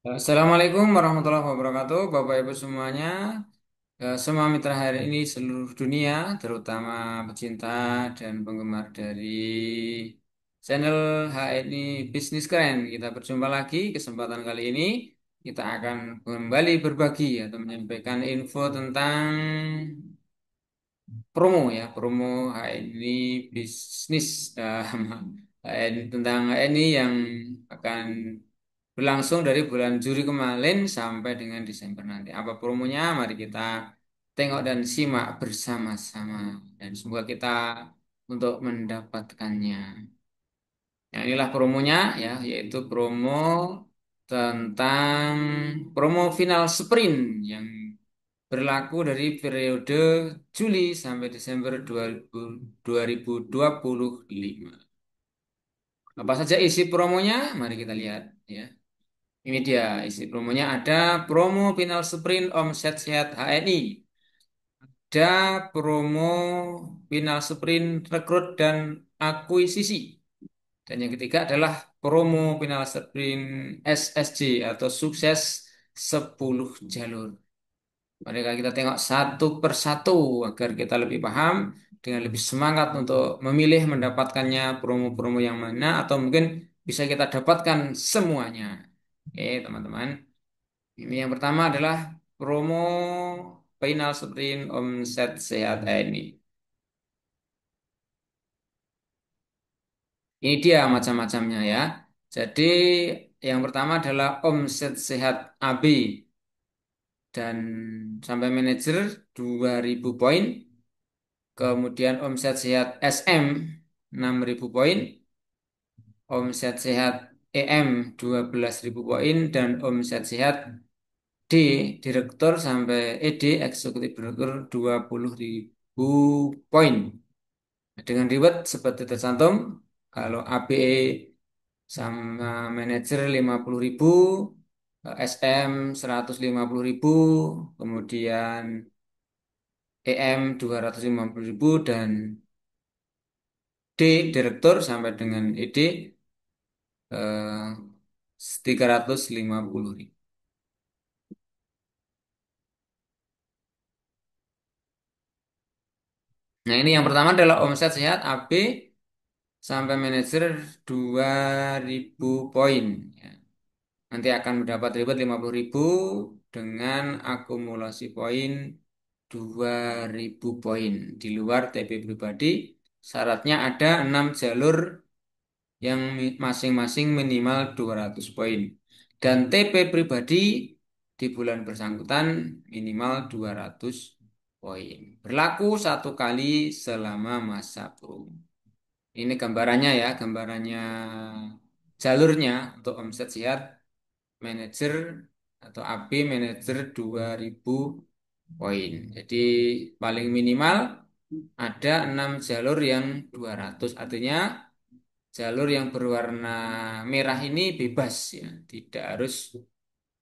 Assalamualaikum warahmatullahi wabarakatuh, Bapak Ibu semuanya, semua mitra hari ini seluruh dunia, terutama pecinta dan penggemar dari channel HNI Bisnis Keren. Kita berjumpa lagi, kesempatan kali ini kita akan kembali berbagi atau menyampaikan info tentang promo ya, promo HNI Bisnis, tentang HNI yang akan berlangsung dari bulan Juli kemarin sampai dengan Desember nanti. Apa promonya? Mari kita tengok dan simak bersama-sama. Dan semoga kita untuk mendapatkannya. Nah, inilah promonya ya, yaitu promo tentang promo final sprint yang berlaku dari periode Juli sampai Desember 2025. Apa saja isi promonya? Mari kita lihat ya. Ini dia isi promonya, ada promo final sprint omset sehat HNI, ada promo final sprint rekrut dan akuisisi, dan yang ketiga adalah promo final sprint SSJ atau sukses 10 jalur. Mari kita tengok satu persatu agar kita lebih paham dengan lebih semangat untuk memilih mendapatkannya promo-promo yang mana atau mungkin bisa kita dapatkan semuanya. Oke, teman-teman. Ini yang pertama adalah promo final sprint omset sehat ini. Ini dia macam-macamnya ya. Jadi yang pertama adalah omset sehat AB dan sampai manajer 2.000 poin. Kemudian omset sehat SM 6.000 poin. Omset sehat EM 12.000 poin dan omset sehat D, direktur sampai ED, eksekutif direktur 20.000 poin. Dengan reward seperti tercantum, kalau ABE sama manajer 50.000, SM 150.000, kemudian EM 250.000, dan D, direktur sampai dengan ED 350.000. Nah, ini yang pertama adalah omset sehat AB sampai manajer 2.000 poin. Ya. Nanti akan mendapat reward 50.000 dengan akumulasi poin 2.000 poin. Di luar TP pribadi, syaratnya ada 6 jalur yang masing-masing minimal 200 poin. Dan TP pribadi di bulan bersangkutan minimal 200 poin. Berlaku satu kali selama masa promo. Ini gambarannya ya, gambarannya jalurnya untuk omset sehat manajer atau AB manajer 2.000 poin. Jadi paling minimal ada 6 jalur yang 200. Artinya jalur yang berwarna merah ini bebas ya, tidak harus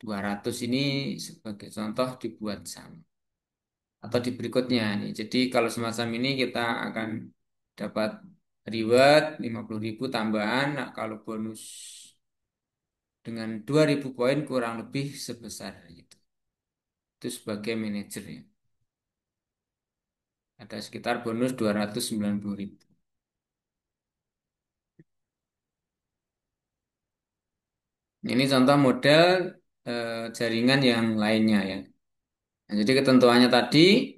200 ini sebagai contoh dibuat sama. Atau di berikutnya nih. Jadi kalau semacam ini kita akan dapat reward 50.000 tambahan. Nah, kalau bonus dengan 2.000 poin kurang lebih sebesar itu. Itu sebagai manajer ya. Ada sekitar bonus 290.000. Ini contoh model jaringan yang lainnya ya. Nah, jadi ketentuannya tadi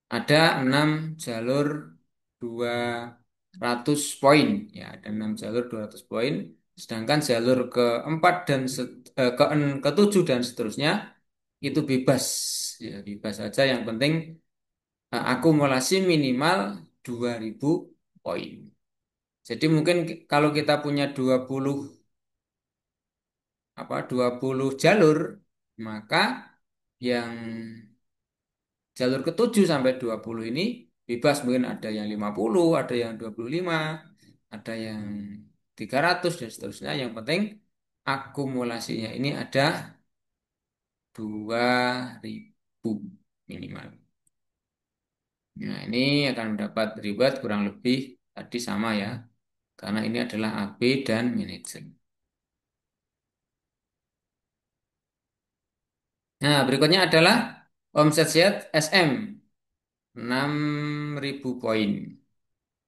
ada 6 jalur 200 poin. Ya, ada 6 jalur 200 poin. Sedangkan jalur keempat dan ketujuh dan seterusnya itu bebas. Ya, bebas saja. Yang penting akumulasi minimal 2.000 poin. Jadi mungkin kalau kita punya 20 jalur, maka yang jalur ketujuh sampai 20 ini bebas, mungkin ada yang 50, ada yang 25, ada yang 300 dan seterusnya. Yang penting akumulasinya ini ada 2.000 minimal. Nah, ini akan mendapat reward kurang lebih tadi sama ya, karena ini adalah AB dan manajer. Nah, berikutnya adalah omset sehat SM 6.000 poin.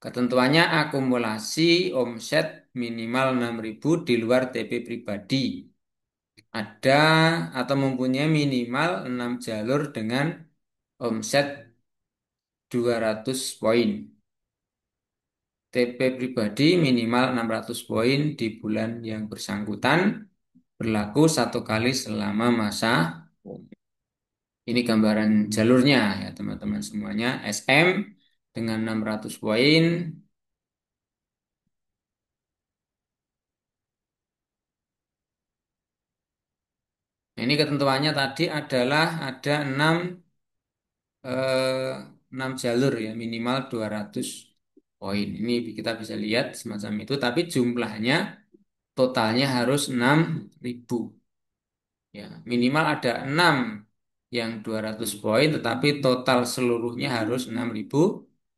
Ketentuannya akumulasi omset minimal 6.000 di luar TP pribadi. Ada atau mempunyai minimal 6 jalur dengan omset 200 poin. TP pribadi minimal 600 poin di bulan yang bersangkutan berlaku 1 kali selama masa. Ini gambaran jalurnya ya teman-teman semuanya. SM dengan 600 poin. Ini ketentuannya tadi adalah ada 6 jalur ya minimal 200 poin. Ini kita bisa lihat semacam itu. Tapi jumlahnya totalnya harus 6.000. Ya, minimal ada 6 yang 200 poin, tetapi total seluruhnya harus 6.000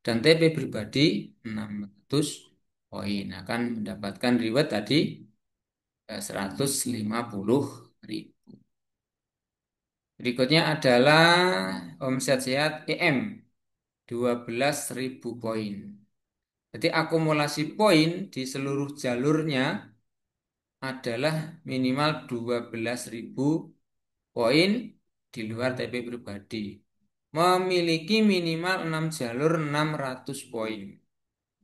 dan TP pribadi 600 poin. Akan mendapatkan reward tadi 150.000. Berikutnya adalah omset sehat EM 12.000 poin. Jadi akumulasi poin di seluruh jalurnya adalah minimal 12.000 poin di luar TP pribadi. Memiliki minimal 6 jalur 600 poin.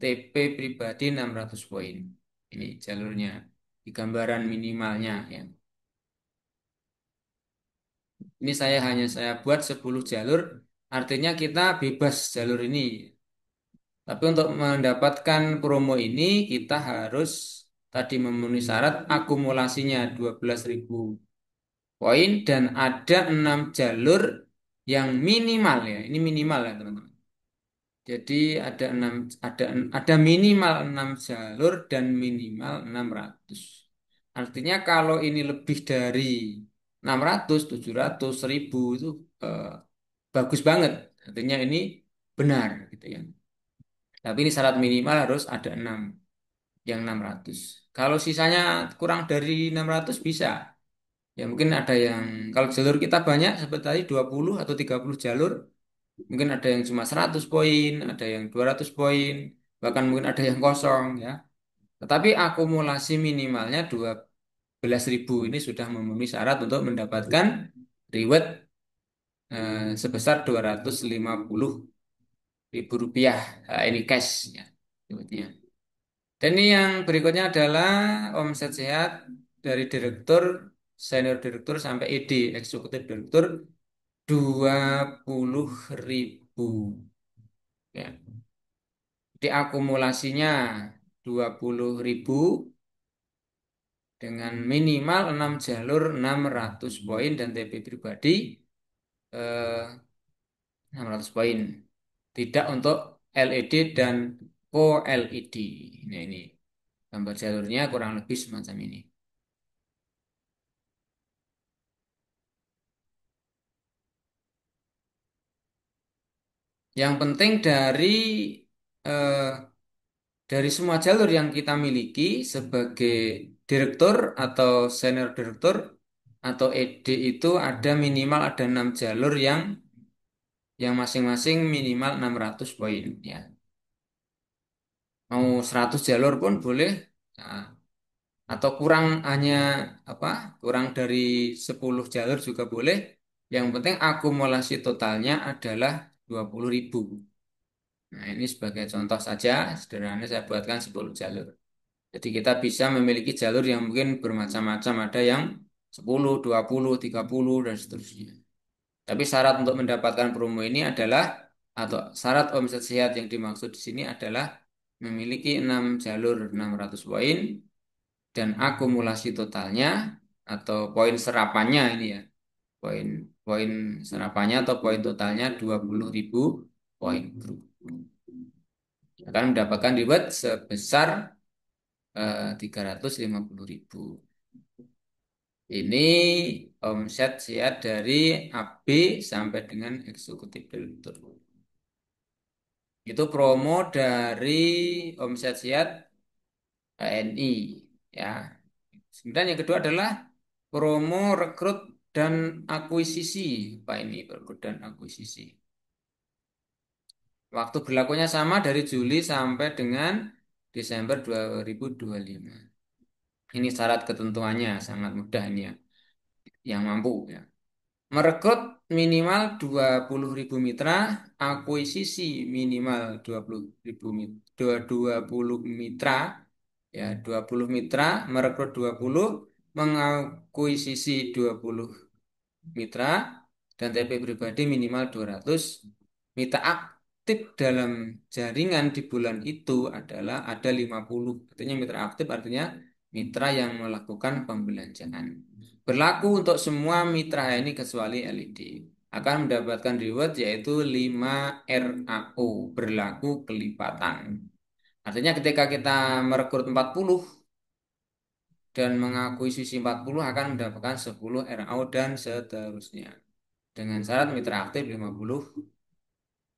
TP pribadi 600 poin. Ini jalurnya. Di gambaran minimalnya ya. Ini saya buat 10 jalur. Artinya kita bebas jalur ini. Tapi untuk mendapatkan promo ini kita harus tadi memenuhi syarat akumulasinya 12.000 poin dan ada 6 jalur yang minimal ya. Ini minimal ya teman-teman. Jadi ada minimal 6 jalur dan minimal 600. Artinya kalau ini lebih dari 600, 700, 1000 itu eh, bagus banget. Artinya ini benar gitu ya. Tapi ini syarat minimal harus ada 6 yang 600. Kalau sisanya kurang dari 600 bisa. Ya mungkin ada yang kalau jalur kita banyak seperti tadi 20 atau 30 jalur, mungkin ada yang cuma 100 poin, ada yang 200 poin, bahkan mungkin ada yang kosong ya. Tetapi akumulasi minimalnya 12.000 ini sudah memenuhi syarat untuk mendapatkan reward sebesar 250.000 rupiah. Nah, ini cash ya. Rewardnya. Dan ini yang berikutnya adalah omset sehat dari direktur, senior direktur sampai ED, eksekutif direktur 20.000. Ya. Jadi akumulasinya 20.000 dengan minimal 6 jalur 600 poin dan TP pribadi 600 poin. Tidak untuk LED dan co-LED. Nah ini gambar jalurnya kurang lebih semacam ini. Yang penting eh, dari semua jalur yang kita miliki sebagai direktur atau senior direktur atau ED itu ada minimal ada 6 jalur yang masing-masing minimal 600 poin ya. Mau 100 jalur pun boleh. Nah, atau kurang hanya apa? Kurang dari 10 jalur juga boleh. Yang penting akumulasi totalnya adalah 20.000. Nah, ini sebagai contoh saja, sederhana saya buatkan 10 jalur. Jadi kita bisa memiliki jalur yang mungkin bermacam-macam, ada yang 10, 20, 30, dan seterusnya. Tapi syarat untuk mendapatkan promo ini adalah, atau syarat omset sehat yang dimaksud di sini adalah memiliki 6 jalur 600 poin, dan akumulasi totalnya, atau poin serapannya ini ya, poin poin serapannya atau poin totalnya 20.000 poin. Akan mendapatkan reward sebesar 350.000. Ini omset sehat dari AB sampai dengan eksekutif direktur. Itu promo dari omset sehat PNI. Ya. Kemudian yang kedua adalah promo rekrut dan akuisisi. Apa ini per dan akuisisi? Waktu berlakunya sama dari Juli sampai dengan Desember 2025. Ini syarat ketentuannya sangat mudah ini ya, yang mampu ya. Merekrut minimal 20.000 mitra, akuisisi minimal 20.000 mitra, 20 mitra, ya 20 mitra, merekrut 20, mengakuisisi 20 mitra, dan TP pribadi minimal 200. Mitra aktif dalam jaringan di bulan itu adalah ada 50. Artinya mitra aktif artinya mitra yang melakukan pembelanjaan. Berlaku untuk semua mitra ini kecuali LED. Akan mendapatkan reward yaitu 5 RAO, berlaku kelipatan. Artinya ketika kita merekrut 40 dan mengakuisisi 40 akan mendapatkan 10 RAO dan seterusnya. Dengan syarat mitra aktif 50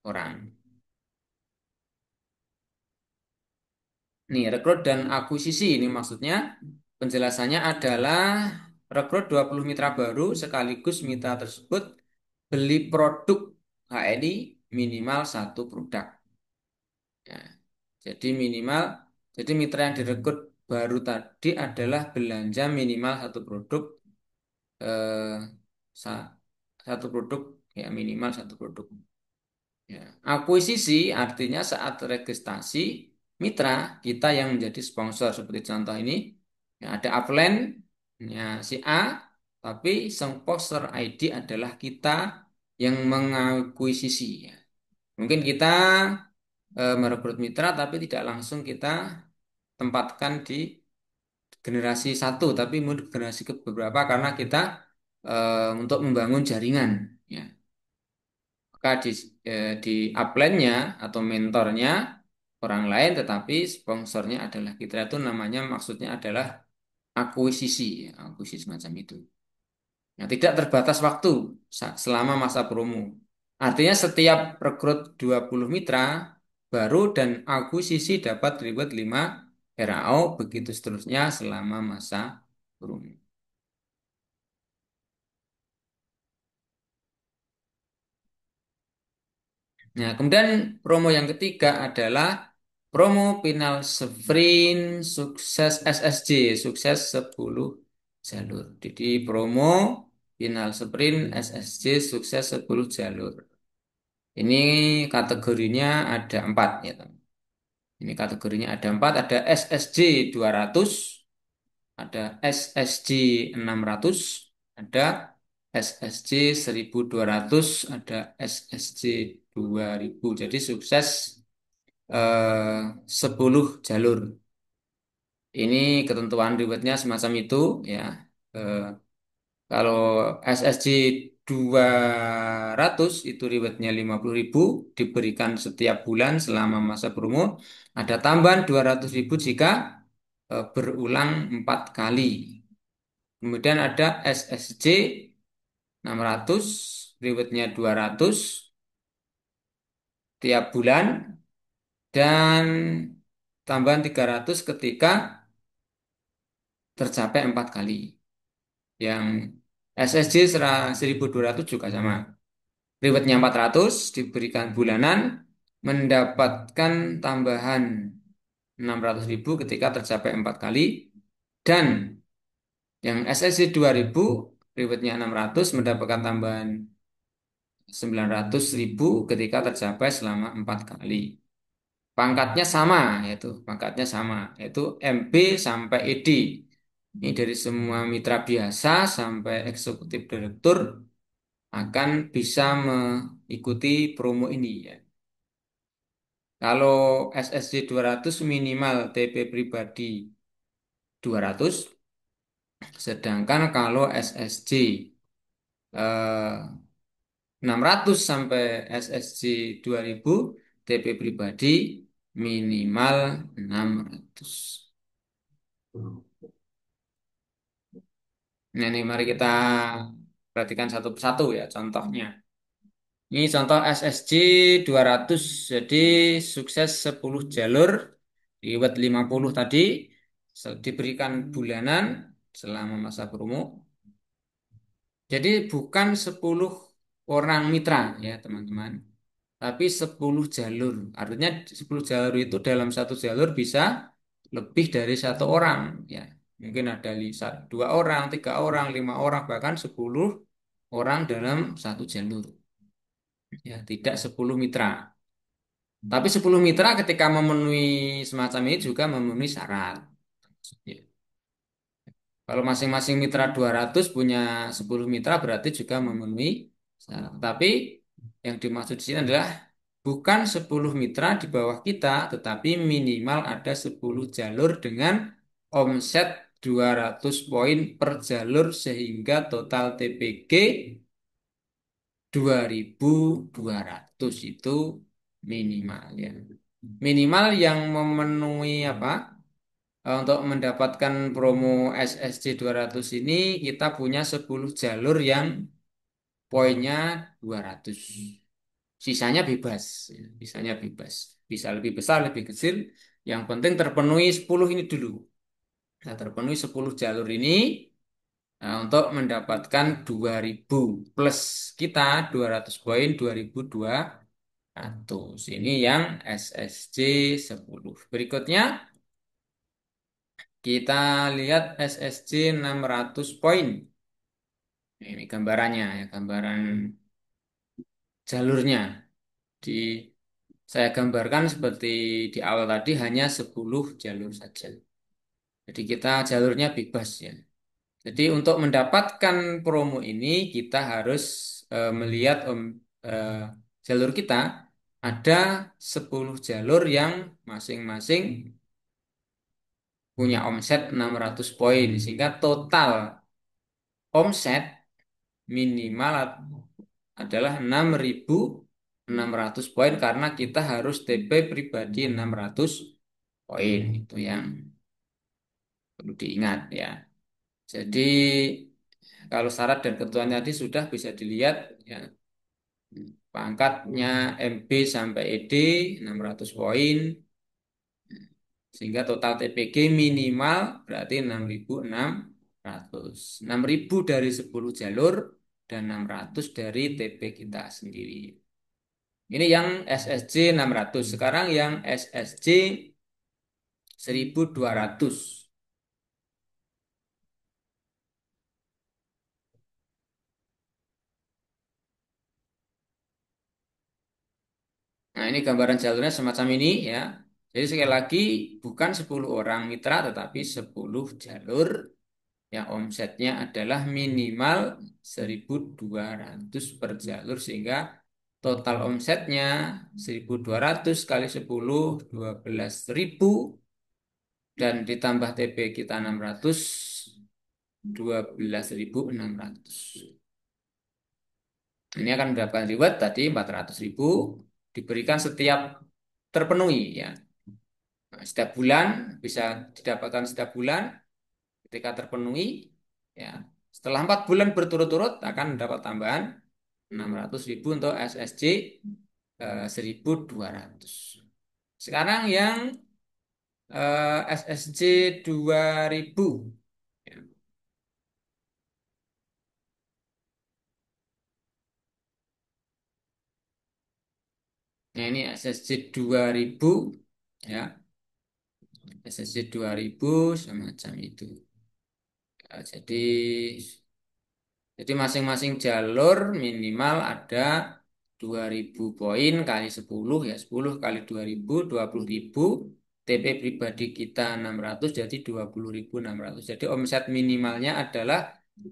orang. Nih, rekrut dan akuisisi ini maksudnya penjelasannya adalah rekrut 20 mitra baru sekaligus mitra tersebut beli produk HNI minimal satu produk. Ya, jadi mitra yang direkrut baru tadi adalah belanja minimal satu produk eh, sa- satu produk ya minimal satu produk. Ya. Akuisisi artinya saat registrasi mitra kita yang menjadi sponsor seperti contoh ini ya, ada upline ya, si A tapi sponsor ID adalah kita yang mengakuisisi ya. Mungkin kita merekrut mitra tapi tidak langsung kita tempatkan di generasi satu tapi mau generasi ke beberapa karena kita untuk membangun jaringan ya. Maka di upline-nya atau mentornya orang lain tetapi sponsornya adalah kita itu namanya maksudnya adalah akuisisi ya, akuisisi semacam itu. Nah, tidak terbatas waktu selama masa promo. Artinya setiap rekrut 20 mitra baru dan akuisisi dapat reward 5 RAO begitu seterusnya selama masa promo. Nah, kemudian promo yang ketiga adalah promo final sprint sukses SSJ, sukses 10 jalur. Jadi promo final sprint SSJ sukses 10 jalur. Ini kategorinya ada 4 ya, teman. Ini kategorinya ada 4, ada SSJ 200, ada SSJ 600, ada SSJ 1200, ada SSJ 2000. Jadi sukses 10 jalur. Ini ketentuan rewardnya semacam itu ya. Eh, Kalau SSJ 200 itu rewardnya 50.000 diberikan setiap bulan selama masa promo. Ada tambahan 200.000 jika berulang 4 kali. Kemudian ada SSJ 600 rewardnya 200 tiap bulan dan tambahan 300 ketika tercapai 4 kali. Yang SSJ 1200 juga sama. Rewardnya 400 diberikan bulanan, mendapatkan tambahan 600.000 ketika tercapai 4 kali. Dan yang SSC 2000 rewardnya 600 mendapatkan tambahan 900.000 ketika tercapai selama 4 kali. Pangkatnya sama, yaitu MB sampai ED. Ini dari semua mitra biasa sampai eksekutif direktur akan bisa mengikuti promo ini ya. Kalau SSC 200 minimal TP pribadi 200, sedangkan kalau SSC 600 sampai SSC 2000 TP pribadi minimal 600. Nah, ini mari kita perhatikan satu persatu ya contohnya. Ini contoh SSC 200, jadi sukses 10 jalur, reward 50 tadi, diberikan bulanan selama masa promo. Jadi bukan 10 orang mitra ya teman-teman, tapi 10 jalur. Artinya 10 jalur itu dalam satu jalur bisa lebih dari satu orang ya. Mungkin ada 2 orang, 3 orang, 5 orang, bahkan 10 orang dalam satu jalur. Ya, tidak 10 mitra. Tapi 10 mitra ketika memenuhi semacam ini juga memenuhi syarat. Ya. Kalau masing-masing mitra 200 punya 10 mitra berarti juga memenuhi syarat. Tapi yang dimaksud di sini adalah bukan 10 mitra di bawah kita, tetapi minimal ada 10 jalur dengan omset 200 poin per jalur sehingga total TPG 2.200 itu minimal ya. Minimal yang memenuhi apa? Untuk mendapatkan promo SSC 200 ini kita punya 10 jalur yang poinnya 200. Sisanya bebas, ya. Sisanya bebas. Bisa lebih besar, lebih kecil. Yang penting terpenuhi 10 ini dulu. Nah, terpenuhi 10 jalur ini untuk mendapatkan 2.000 plus kita 200 poin 2.200. Ini yang SSC 10. Berikutnya kita lihat SSC 600 poin. Ini gambarannya ya, gambaran jalurnya. Di saya gambarkan seperti di awal tadi hanya 10 jalur saja. Jadi kita jalurnya bebas ya. Jadi untuk mendapatkan promo ini kita harus melihat eh, jalur kita ada 10 jalur yang masing-masing punya omset 600 poin sehingga total omset minimal adalah 6.600 poin karena kita harus TP pribadi 600 poin itu yang perlu diingat ya. Jadi kalau syarat dan ketentuan tadi sudah bisa dilihat ya. Pangkatnya MB sampai ED 600 poin sehingga total TPG minimal berarti 6.600. 6.000 dari 10 jalur dan 600 dari TP kita sendiri. Ini yang SSC 600. Sekarang yang SSC 1.200. Nah, ini gambaran jalurnya semacam ini ya. Jadi sekali lagi bukan 10 orang mitra tetapi 10 jalur yang omsetnya adalah minimal 1.200 per jalur sehingga total omsetnya 1.200 kali 10 12.000 dan ditambah TP kita 600 12.600. Ini akan mendapatkan reward tadi 400.000 diberikan setiap terpenuhi ya. Nah, setiap bulan bisa didapatkan setiap bulan ketika terpenuhi ya. Setelah 4 bulan berturut-turut akan mendapat tambahan 600.000 untuk SSC 1.200. Sekarang yang SSC 2.000. Ya. Nah, ini SSC 2.000 ya. SSC 2.000 semacam itu. Ya, jadi masing-masing jalur minimal ada 2.000 poin kali 10 ya 10 kali 2.000 TP pribadi kita 600 jadi 20.600. Jadi omset minimalnya adalah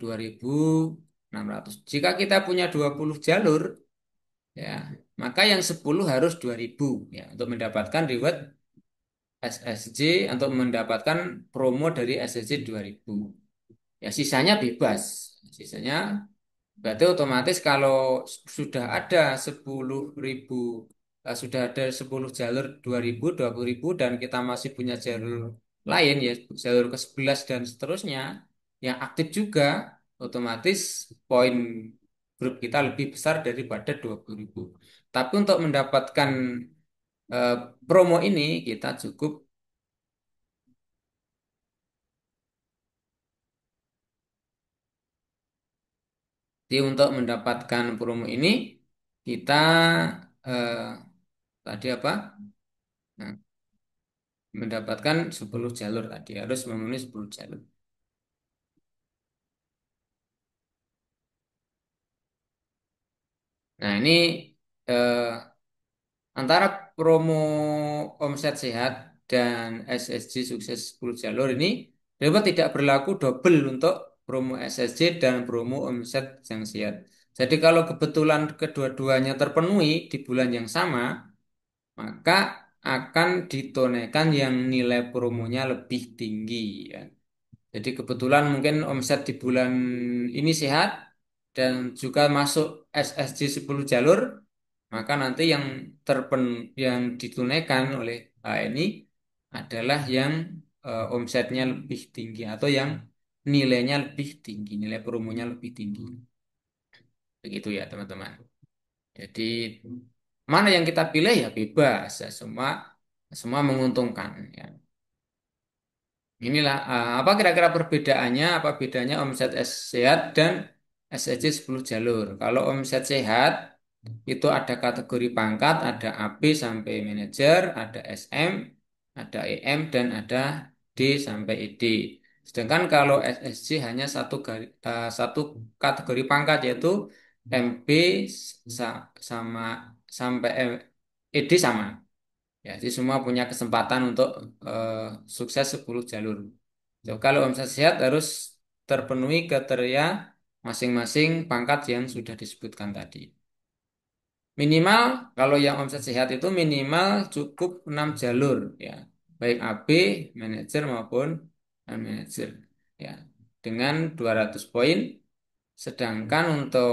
2.600. Jika kita punya 20 jalur ya, maka yang 10 harus 2.000 ya untuk mendapatkan reward SSC untuk mendapatkan promo dari SSC 2.000. Ya sisanya bebas. Sisanya berarti otomatis kalau sudah ada 10.000, sudah ada 10 jalur 20.000 dan kita masih punya jalur lain ya, jalur ke-11 dan seterusnya yang aktif juga, otomatis poin grup kita lebih besar daripada 20.000. Tapi untuk mendapatkan eh, promo ini kita cukup Jadi untuk mendapatkan promo ini kita eh, tadi apa? Nah, mendapatkan 10 jalur tadi harus memenuhi 10 jalur. Nah, ini eh, antara promo omset sehat dan SSG sukses 10 jalur ini dapat tidak berlaku double untuk promo SSG dan promo omset yang sehat. Jadi kalau kebetulan kedua-duanya terpenuhi di bulan yang sama, maka akan ditunaikan yang nilai promonya lebih tinggi, ya. Jadi kebetulan mungkin omset di bulan ini sehat dan juga masuk SSG 10 jalur, maka nanti yang ditunaikan oleh HNI adalah yang omsetnya lebih tinggi atau yang nilainya lebih tinggi, nilai promonya lebih tinggi. Begitu ya teman-teman. Jadi mana yang kita pilih ya bebas, ya semua semua menguntungkan, ya. Inilah apa kira-kira perbedaannya, apa bedanya omset sehat dan SSC 10 jalur. Kalau omset sehat itu ada kategori pangkat, ada AP sampai manajer, ada SM, ada EM, dan ada D sampai ED. Sedangkan kalau SSC hanya satu kategori pangkat yaitu MP sama sampai ED sama. Ya, jadi semua punya kesempatan untuk eh, sukses 10 jalur. So, kalau omset sehat harus terpenuhi kriteria masing-masing pangkat yang sudah disebutkan tadi. Minimal kalau yang omset sehat itu minimal cukup 6 jalur, ya. Baik AB, manajer maupun non-manajer, ya. Dengan 200 poin. Sedangkan untuk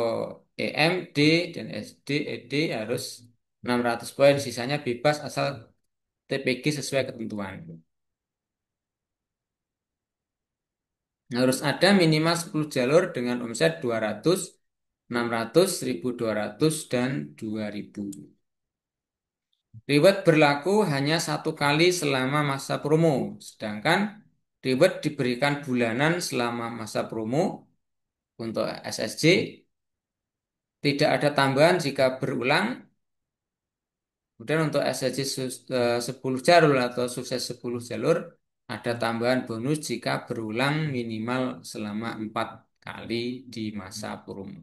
EMD dan SD, ED harus 600 poin, sisanya bebas asal TPG sesuai ketentuan. Harus ada minimal 10 jalur dengan omset 200, 600, 1.200 dan 2.000. Reward berlaku hanya satu kali selama masa promo, sedangkan reward diberikan bulanan selama masa promo. Untuk SSJ tidak ada tambahan jika berulang. Kemudian untuk SSJ 10 jalur atau sukses 10 jalur ada tambahan bonus jika berulang minimal selama 4 kali di masa promo.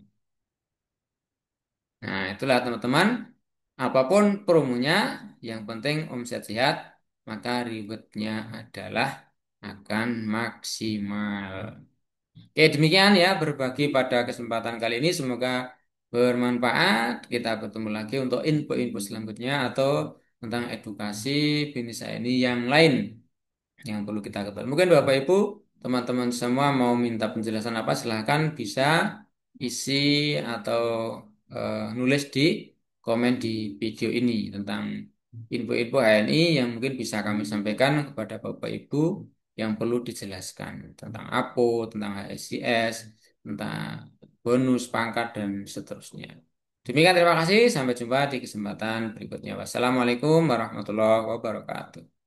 Nah, itulah teman-teman. Apapun promonya, yang penting omset sehat, maka rewardnya adalah akan maksimal. Oke, demikian ya berbagi pada kesempatan kali ini. Semoga bermanfaat. Kita bertemu lagi untuk info-info selanjutnya atau tentang edukasi bisnis ini yang lain yang perlu kita ketahui. Mungkin Bapak Ibu, teman-teman semua mau minta penjelasan apa, silahkan bisa isi atau nulis di komen di video ini tentang info-info HNI yang mungkin bisa kami sampaikan kepada Bapak Ibu yang perlu dijelaskan tentang APO, tentang HSCS, tentang bonus, pangkat, dan seterusnya. Demikian terima kasih, sampai jumpa di kesempatan berikutnya. Wassalamualaikum warahmatullahi wabarakatuh.